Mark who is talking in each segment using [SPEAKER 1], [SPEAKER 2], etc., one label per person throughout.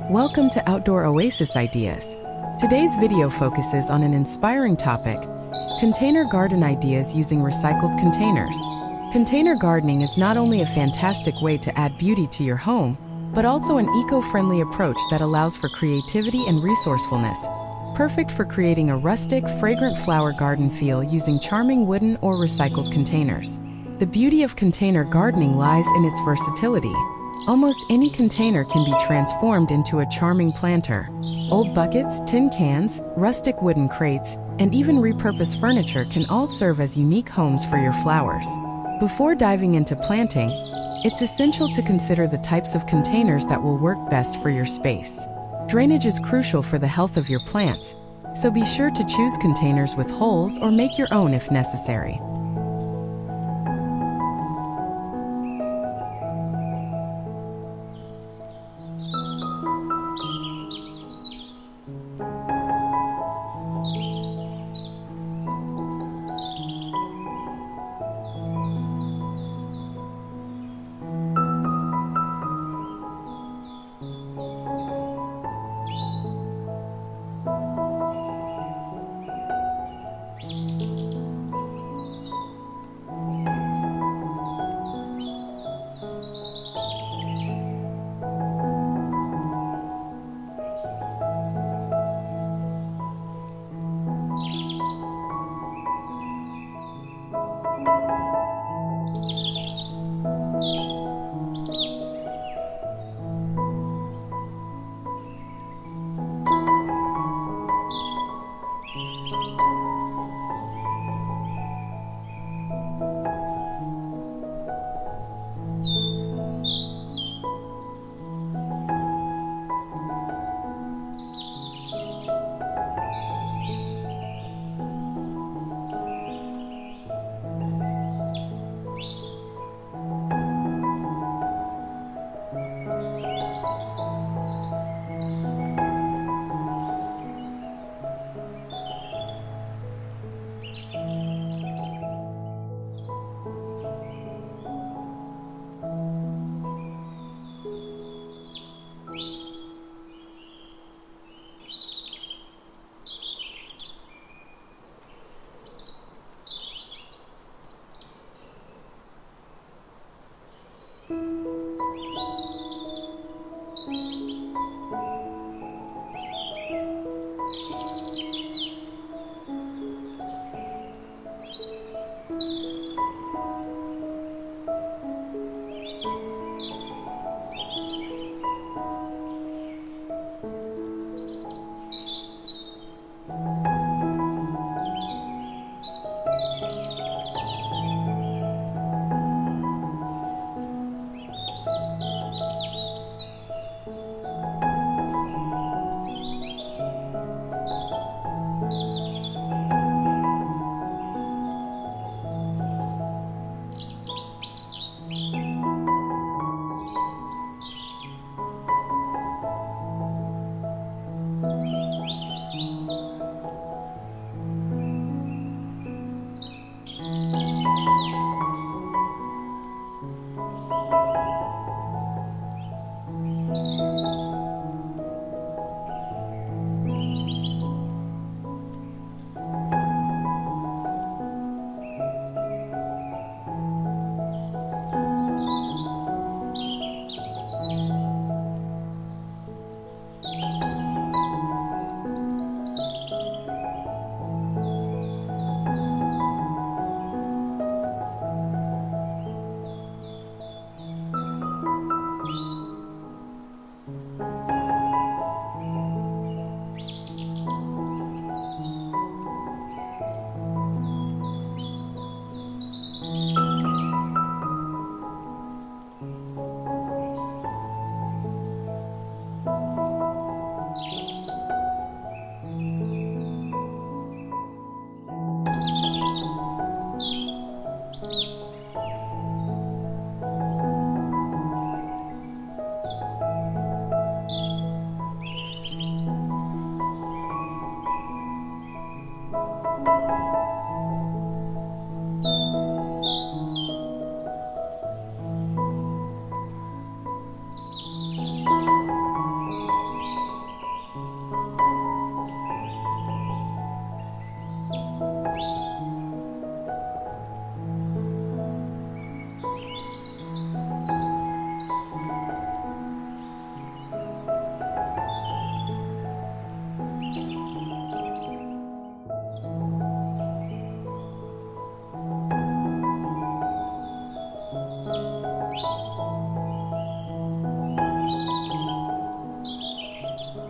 [SPEAKER 1] Welcome to Outdoor Oasis Ideas. Today's video focuses on an inspiring topic: container garden ideas using recycled containers. Container gardening is not only a fantastic way to add beauty to your home, but also an eco-friendly approach that allows for creativity and resourcefulness. Perfect for creating a rustic, fragrant flower garden feel using charming wooden or recycled containers. The beauty of container gardening lies in its versatility. Almost any container can be transformed into a charming planter. Old buckets, tin cans, rustic wooden crates, and even repurposed furniture can all serve as unique homes for your flowers. Before diving into planting, it's essential to consider the types of containers that will work best for your space. Drainage is crucial for the health of your plants, so be sure to choose containers with holes or make your own if necessary.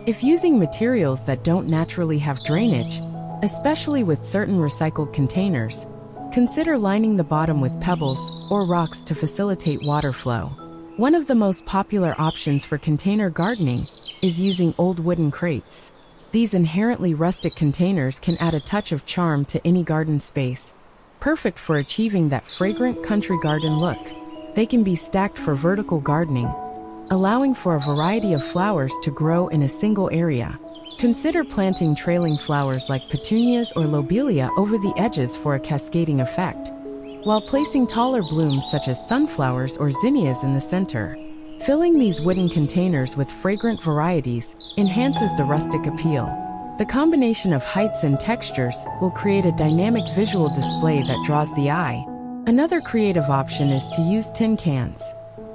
[SPEAKER 1] If using materials that don't naturally have drainage, especially with certain recycled containers, consider lining the bottom with pebbles or rocks to facilitate water flow. One of the most popular options for container gardening is using old wooden crates. These inherently rustic containers can add a touch of charm to any garden space, perfect for achieving that fragrant country garden look. They can be stacked for vertical gardening, allowing for a variety of flowers to grow in a single area. Consider planting trailing flowers like petunias or lobelia over the edges for a cascading effect, while placing taller blooms such as sunflowers or zinnias in the center. Filling these wooden containers with fragrant varieties enhances the rustic appeal. The combination of heights and textures will create a dynamic visual display that draws the eye. Another creative option is to use tin cans.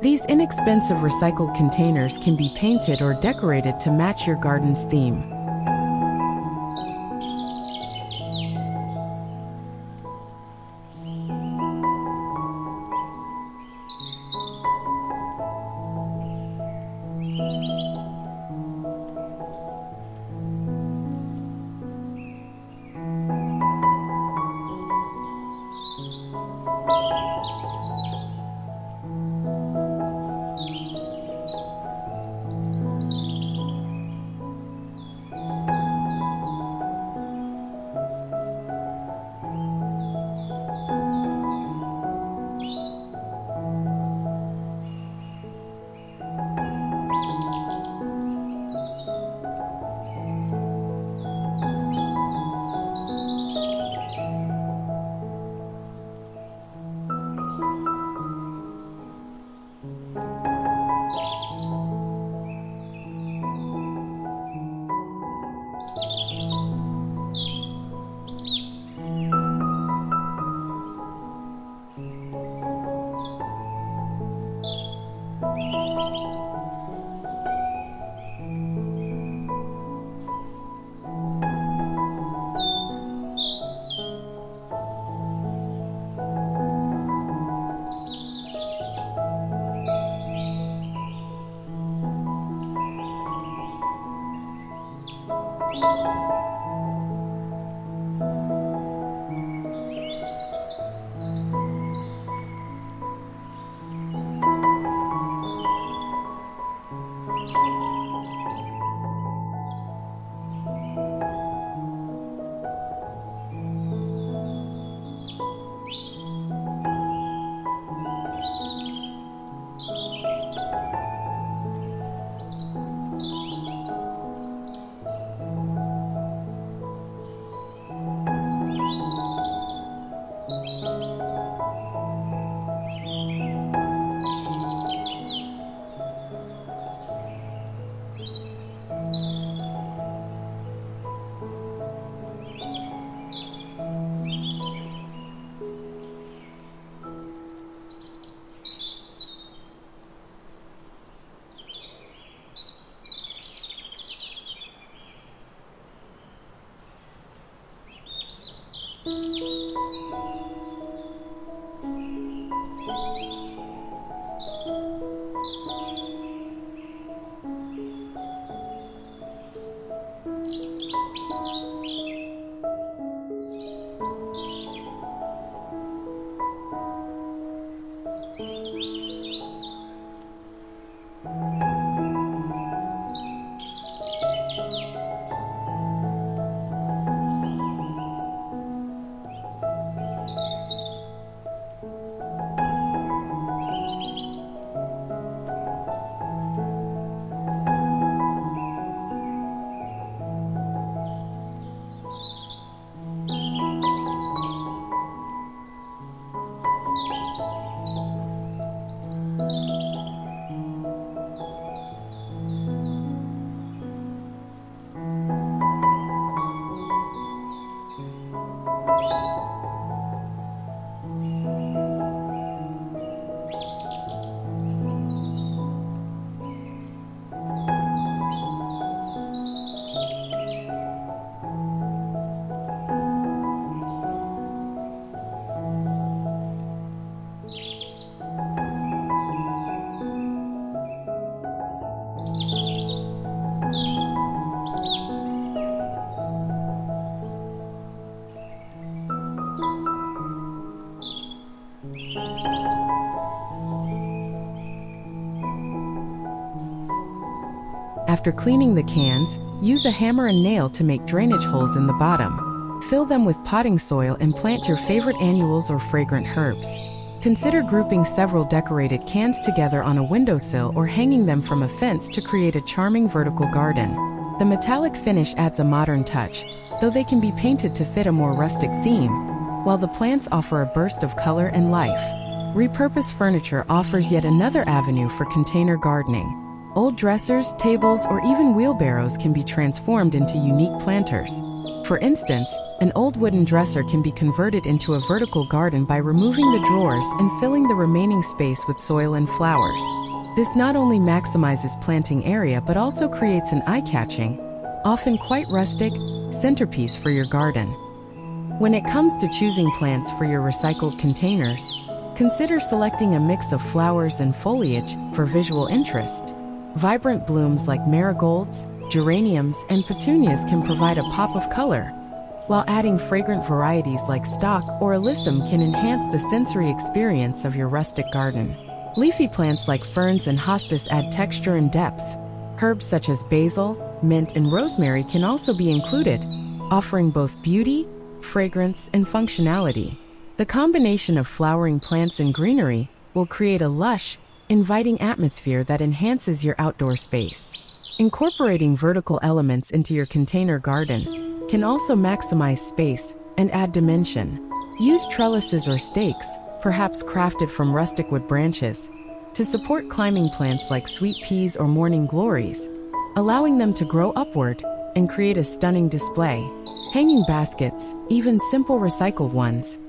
[SPEAKER 1] These inexpensive recycled containers can be painted or decorated to match your garden's theme. After cleaning the cans, use a hammer and nail to make drainage holes in the bottom. Fill them with potting soil and plant your favorite annuals or fragrant herbs. Consider grouping several decorated cans together on a windowsill or hanging them from a fence to create a charming vertical garden. The metallic finish adds a modern touch, though they can be painted to fit a more rustic theme, while the plants offer a burst of color and life. Repurposed furniture offers yet another avenue for container gardening. Old dressers, tables, or even wheelbarrows can be transformed into unique planters. For instance, an old wooden dresser can be converted into a vertical garden by removing the drawers and filling the remaining space with soil and flowers. This not only maximizes planting area but also creates an eye-catching, often quite rustic, centerpiece for your garden. When it comes to choosing plants for your recycled containers, consider selecting a mix of flowers and foliage for visual interest. Vibrant blooms like marigolds, geraniums, and petunias can provide a pop of color, while adding fragrant varieties like stock or alyssum can enhance the sensory experience of your rustic garden. Leafy plants like ferns and hostas add texture and depth. Herbs such as basil, mint, and rosemary can also be included, offering both beauty, fragrance, and functionality. The combination of flowering plants and greenery will create a lush, inviting atmosphere that enhances your outdoor space. Incorporating vertical elements into your container garden can also maximize space and add dimension. Use trellises or stakes, perhaps crafted from rustic wood branches, to support climbing plants like sweet peas or morning glories, allowing them to grow upward and create a stunning display. Hanging baskets, even simple recycled ones,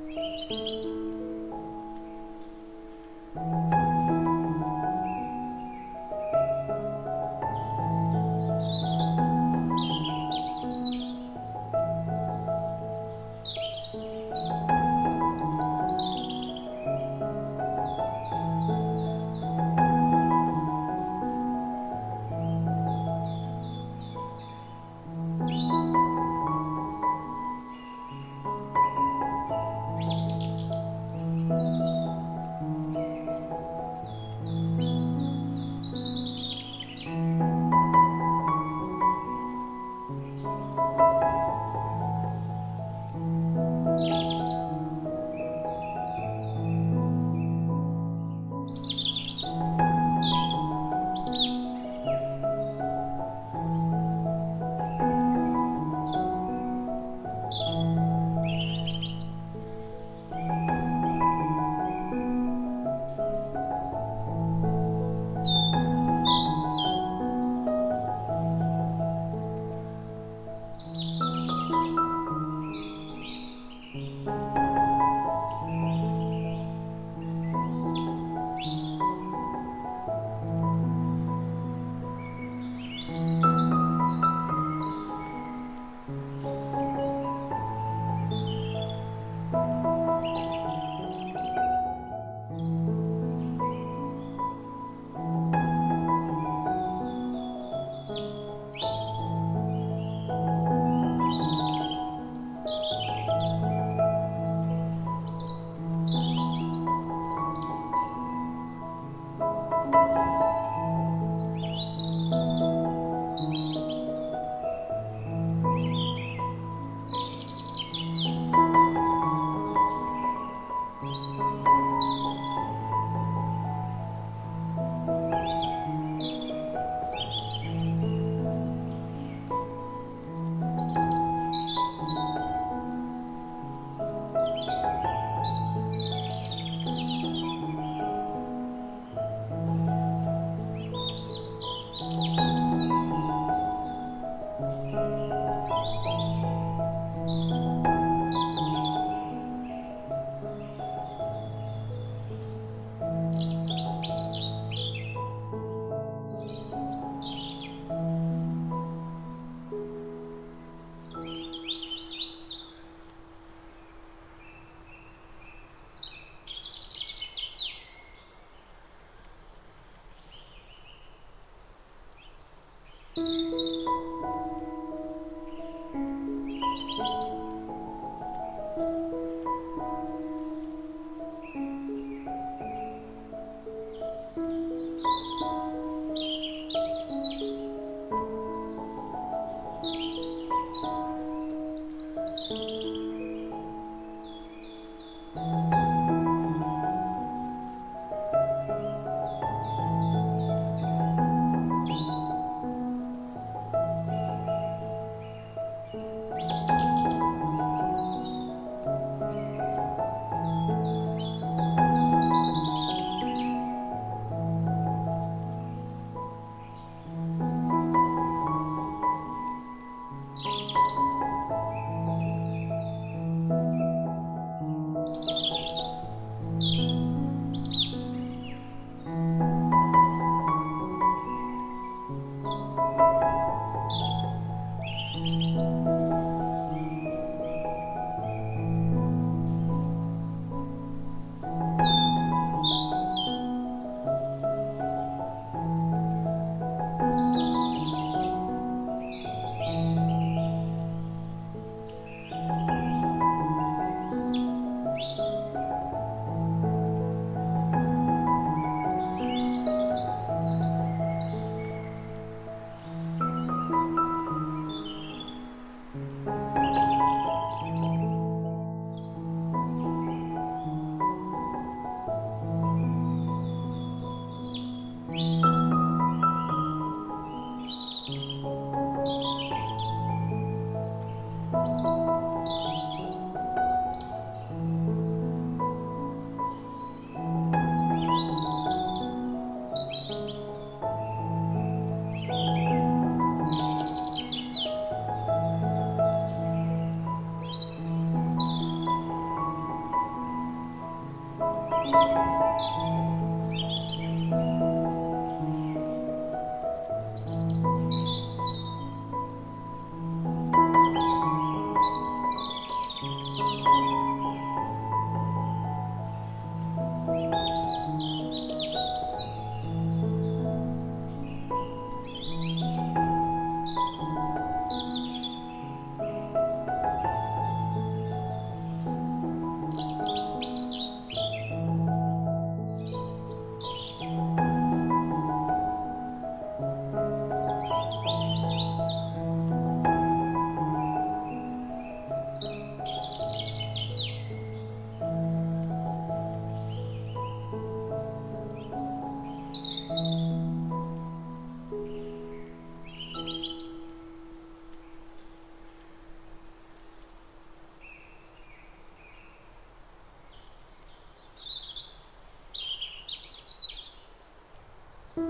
[SPEAKER 1] Are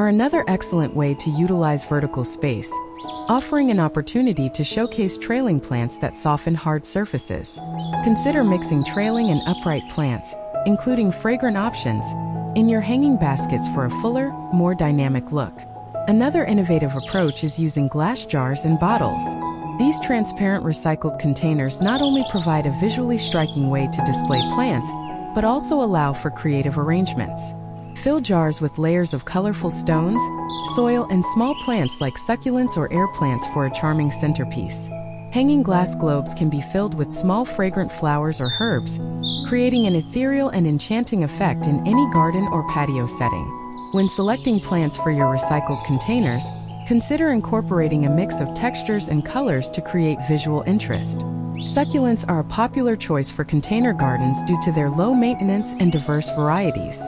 [SPEAKER 1] another excellent way to utilize vertical space, offering an opportunity to showcase trailing plants that soften hard surfaces. Consider mixing trailing and upright plants, including fragrant options, in your hanging baskets for a fuller, more dynamic look. Another innovative approach is using glass jars and bottles. These transparent recycled containers not only provide a visually striking way to display plants, but also allow for creative arrangements. Fill jars with layers of colorful stones, soil, and small plants like succulents or air plants for a charming centerpiece. Hanging glass globes can be filled with small fragrant flowers or herbs, creating an ethereal and enchanting effect in any garden or patio setting. When selecting plants for your recycled containers, consider incorporating a mix of textures and colors to create visual interest. Succulents are a popular choice for container gardens due to their low maintenance and diverse varieties.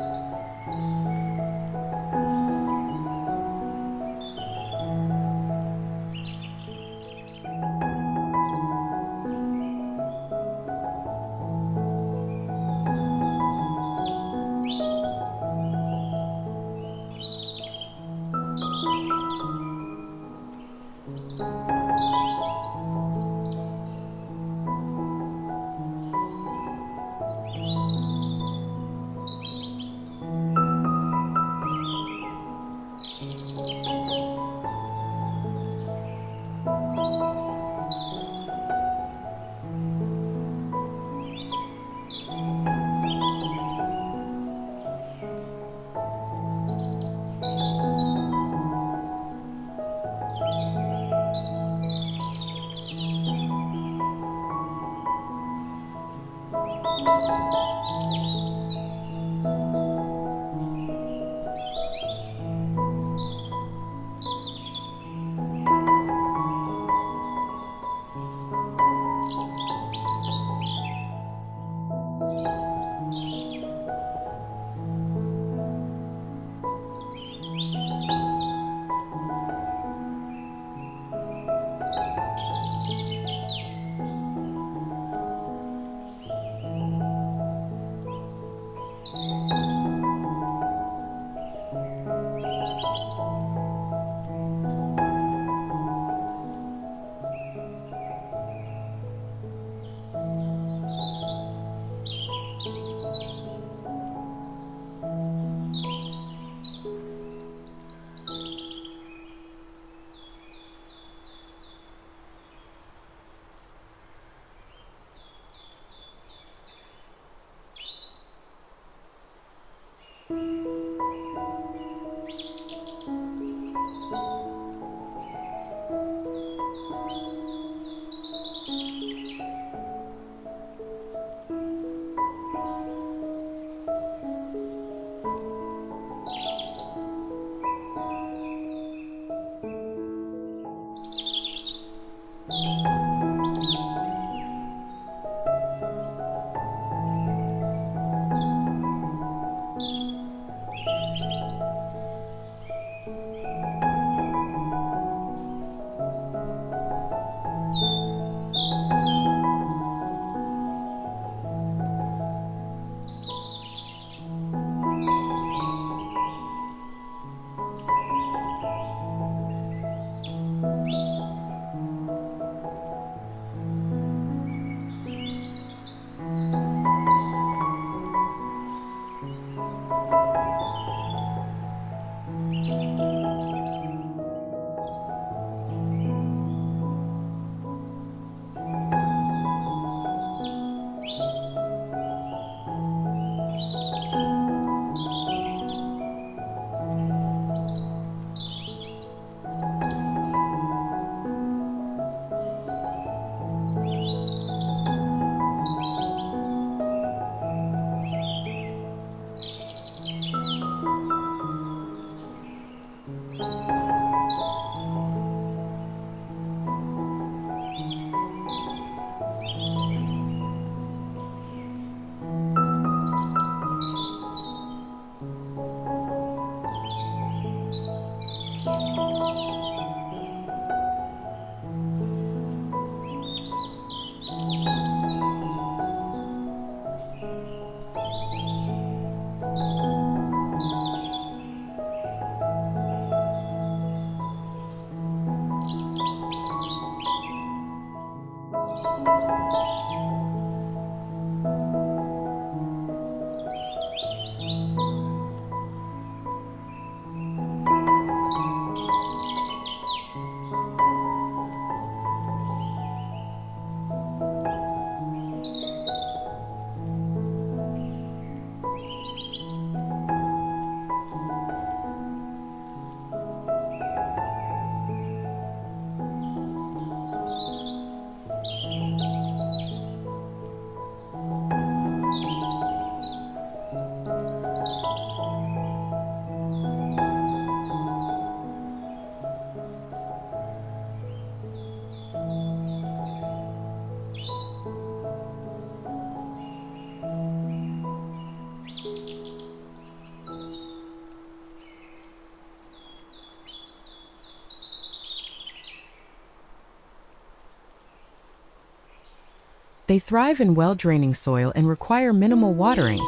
[SPEAKER 1] They thrive in well-draining soil and require minimal watering,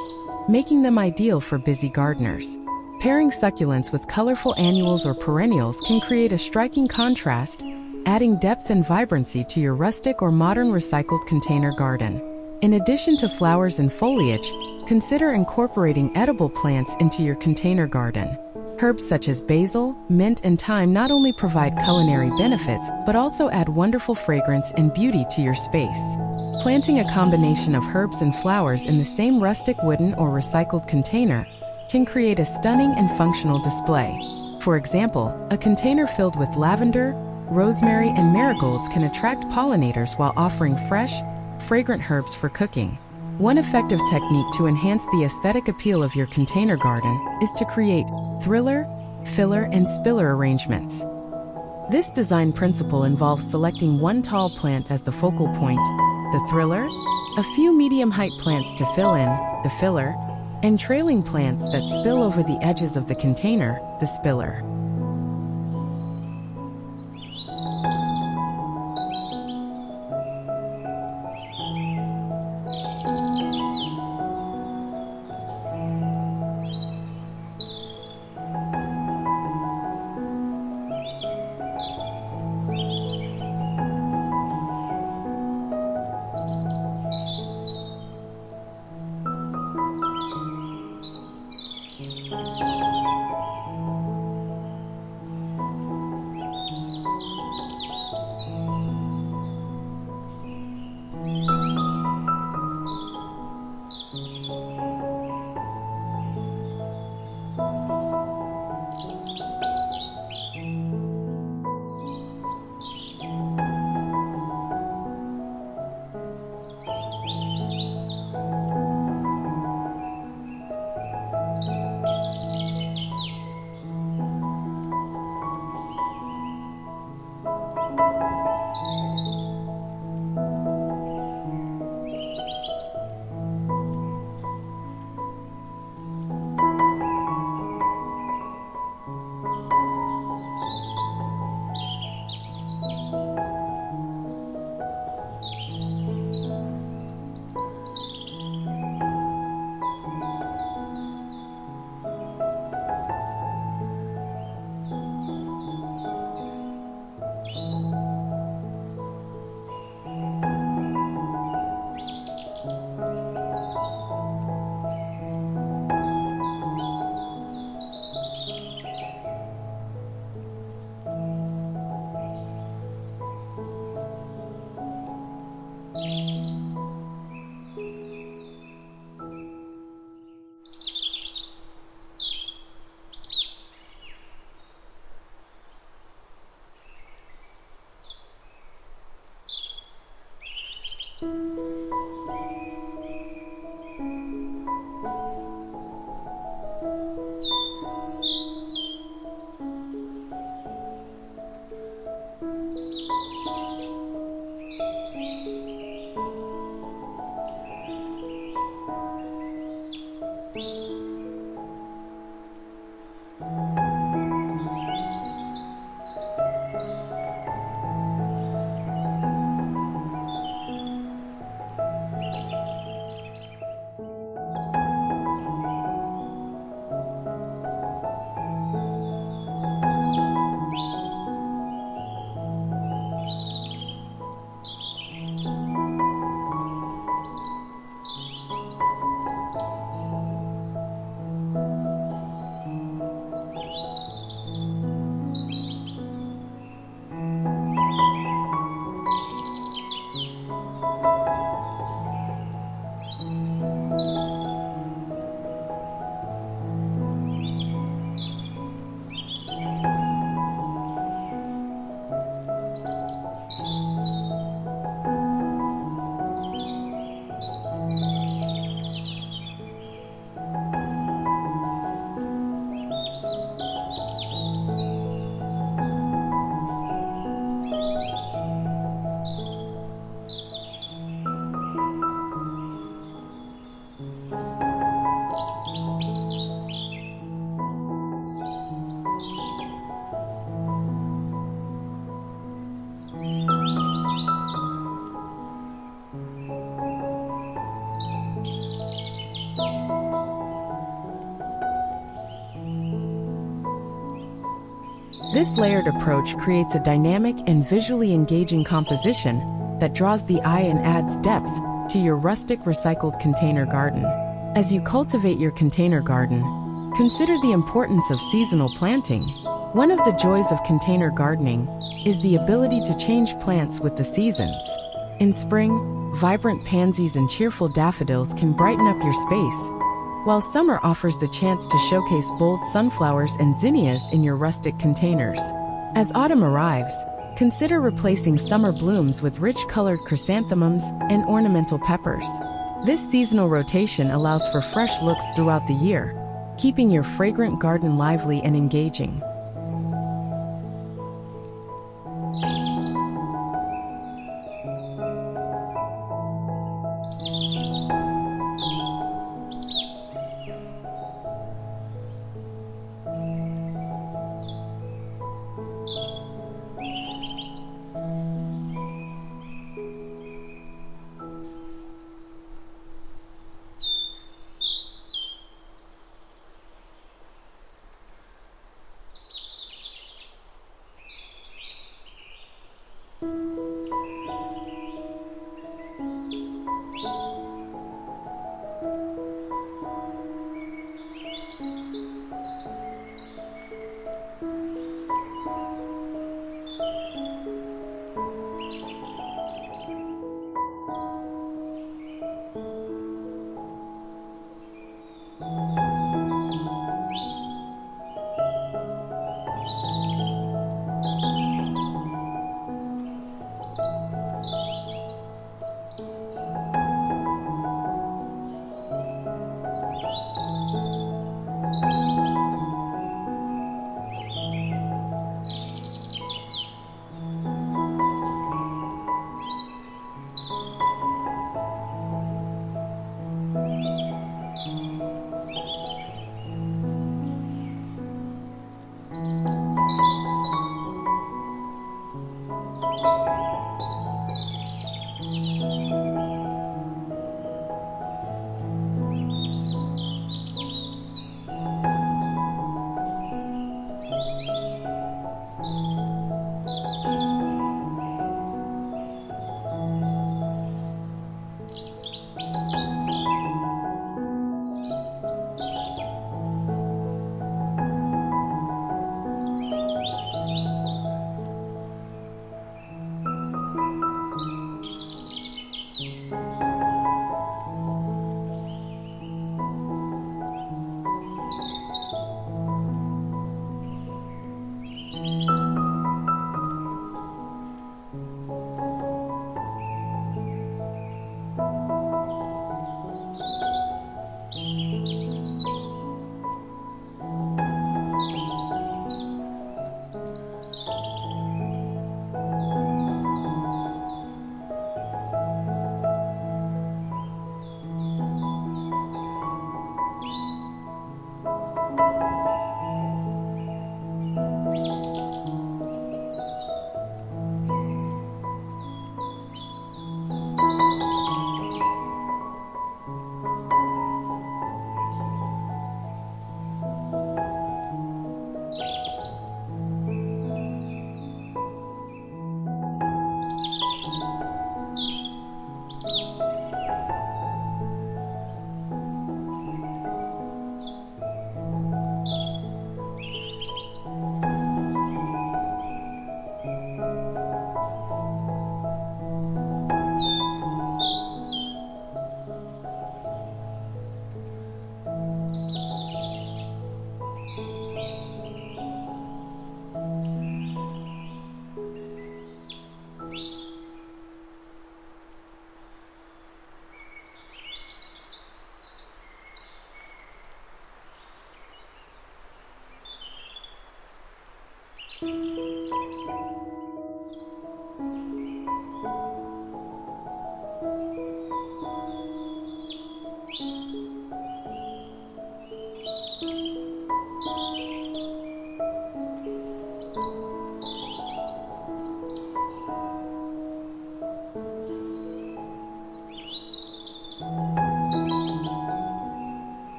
[SPEAKER 1] making them ideal for busy gardeners. Pairing succulents with colorful annuals or perennials can create a striking contrast, adding depth and vibrancy to your rustic or modern recycled container garden. In addition to flowers and foliage, consider incorporating edible plants into your container garden. Herbs such as basil, mint, and thyme not only provide culinary benefits, but also add wonderful fragrance and beauty to your space. Planting a combination of herbs and flowers in the same rustic wooden or recycled container can create a stunning and functional display. For example, a container filled with lavender, rosemary, and marigolds can attract pollinators while offering fresh, fragrant herbs for cooking. One effective technique to enhance the aesthetic appeal of your container garden is to create thriller, filler, and spiller arrangements. This design principle involves selecting one tall plant as the focal point, the thriller, a few medium-height plants to fill in, the filler, and trailing plants that spill over the edges of the container, the spiller. This layered approach creates a dynamic and visually engaging composition that draws the eye and adds depth to your rustic recycled container garden. As you cultivate your container garden, consider the importance of seasonal planting. One of the joys of container gardening is the ability to change plants with the seasons. In spring, vibrant pansies and cheerful daffodils can brighten up your space, while summer offers the chance to showcase bold sunflowers and zinnias in your rustic containers. As autumn arrives, consider replacing summer blooms with rich-colored chrysanthemums and ornamental peppers. This seasonal rotation allows for fresh looks throughout the year, keeping your fragrant garden lively and engaging.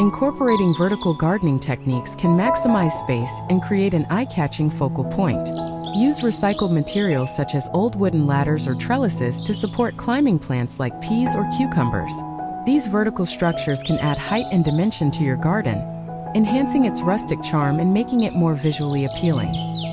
[SPEAKER 1] Incorporating vertical gardening techniques can maximize space and create an eye-catching focal point. Use recycled materials such as old wooden ladders or trellises to support climbing plants like peas or cucumbers. These vertical structures can add height and dimension to your garden, enhancing its rustic charm and making it more visually appealing.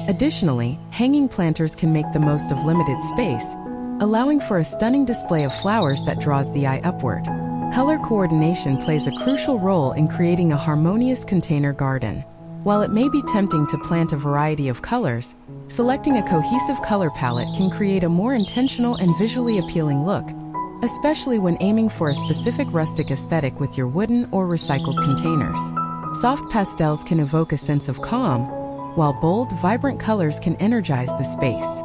[SPEAKER 1] Additionally, hanging planters can make the most of limited space, allowing for a stunning display of flowers that draws the eye upward. Color coordination plays a crucial role in creating a harmonious container garden. While it may be tempting to plant a variety of colors, selecting a cohesive color palette can create a more intentional and visually appealing look, especially when aiming for a specific rustic aesthetic with your wooden or recycled containers. Soft pastels can evoke a sense of calm, while bold, vibrant colors can energize the space.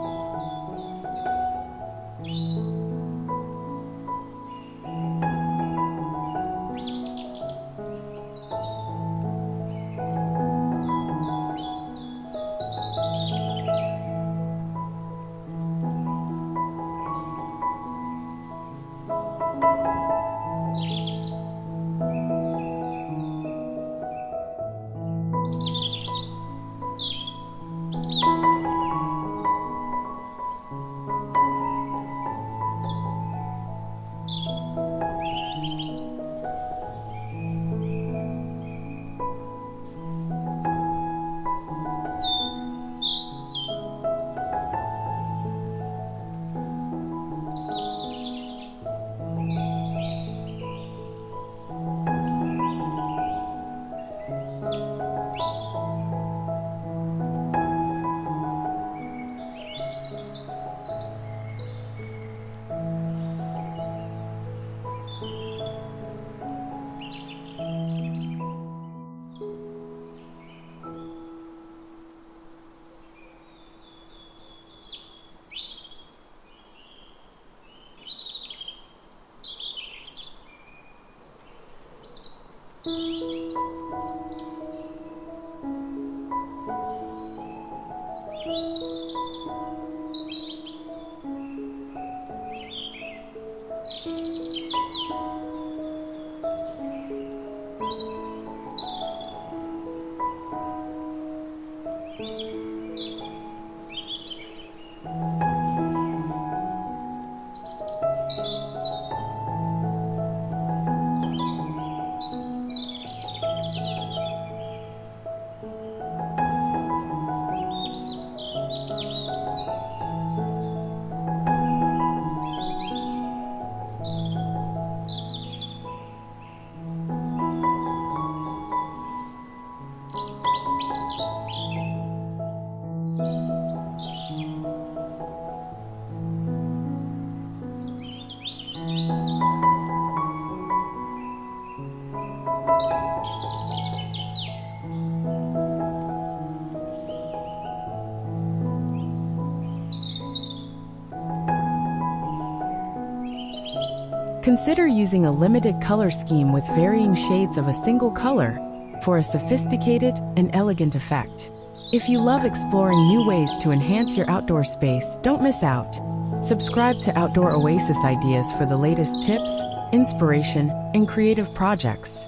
[SPEAKER 1] Consider using a limited color scheme with varying shades of a single color for a sophisticated and elegant effect. If you love exploring new ways to enhance your outdoor space, don't miss out. Subscribe to Outdoor Oasis Ideas for the latest tips, inspiration, and creative projects.